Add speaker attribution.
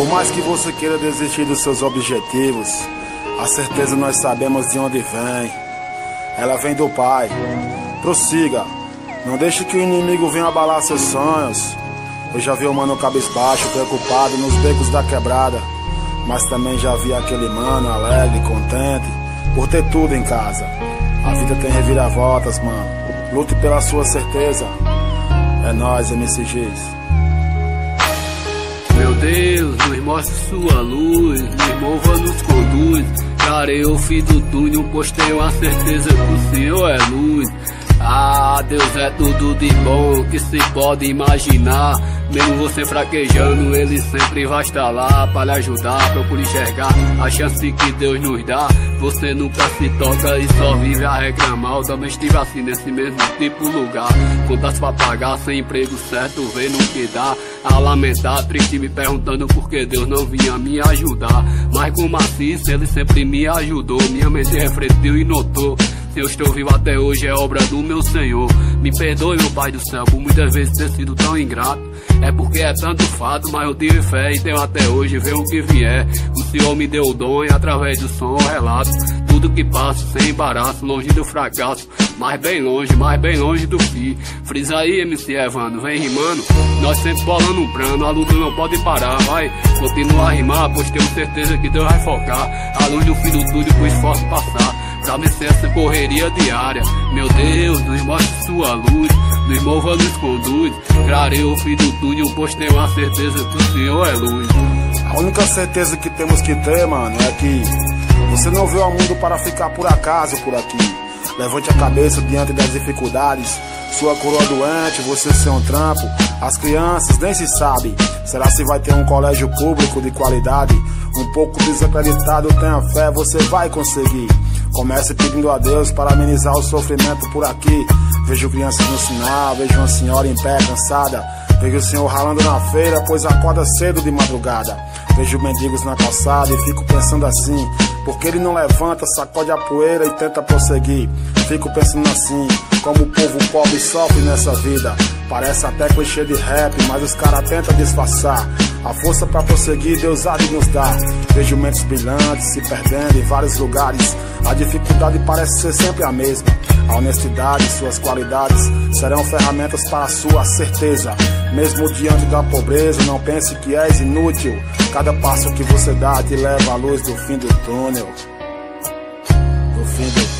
Speaker 1: Por mais que você queira desistir dos seus objetivos, a certeza nós sabemos de onde vem. Ela vem do Pai. Prossiga, não deixe que o inimigo venha abalar seus sonhos. Eu já vi o mano cabisbaixo, preocupado nos becos da quebrada, mas também já vi aquele mano alegre, contente, por ter tudo em casa. A vida tem reviravoltas, mano. Lute pela sua certeza. É nóis, MCGs.
Speaker 2: Meu Deus, nos mostre sua luz, nos mova, nos conduz. Clarei o fim do túnel, pois tenho a certeza que o Senhor é luz. Ah, Deus é tudo de bom que se pode imaginar. Mesmo você fraquejando, Ele sempre vai estar lá para lhe ajudar. Procure enxergar a chance que Deus nos dá. Você nunca se toca e só vive a reclamar. Eu também estive assim nesse mesmo tipo lugar. Contas pra pagar, sem emprego certo, vendo o que dá. A lamentar, triste, me perguntando por que Deus não vinha me ajudar. Mas como assim, se Ele sempre me ajudou? Minha mente refletiu e notou: se eu estou vivo até hoje é obra do meu Senhor. Me perdoe, meu Pai do céu, por muitas vezes ter sido tão ingrato. É porque é tanto fato, mas eu tive fé e tenho até hoje, ver o que vier. O Senhor me deu o dom e através do som eu relato tudo que passo, sem embaraço, longe do fracasso, mas bem longe do fim. Frisa aí, MC Evandro, vem rimando, nós sempre bolando um plano, a luta não pode parar. Vai continuar a rimar, pois tenho certeza que Deus vai focar a luz no fim do túnel pro esforço passar, pra vencer essa correria diária. Meu Deus, nos mostre sua luz, nos mova, nos conduz. Clarei o fim do túnel, pois tenho a certeza que o Senhor é luz.
Speaker 1: A única certeza que temos que ter, mano, é que você não veio ao mundo para ficar por acaso por aqui. Levante a cabeça diante das dificuldades. Sua coroa doente, você sem um trampo. As crianças nem se sabe. Será se vai ter um colégio público de qualidade? Um pouco desacreditado, tenha fé, você vai conseguir. Comece pedindo a Deus para amenizar o sofrimento por aqui. Vejo crianças no sinal, vejo uma senhora em pé cansada. Vejo o senhor ralando na feira, pois acorda cedo de madrugada. Vejo mendigos na calçada e fico pensando assim: porque ele não levanta, sacode a poeira e tenta prosseguir? Fico pensando assim: como o povo pobre sofre nessa vida. Parece até clichê de rap, mas os caras tentam disfarçar. A força pra prosseguir Deus há de nos dar. Vejo mentes brilhantes se perdendo em vários lugares. A dificuldade parece ser sempre a mesma. A honestidade e suas qualidades serão ferramentas para a sua certeza. Mesmo diante da pobreza, não pense que és inútil. Cada passo que você dá te leva à luz do fim do túnel. Do fim do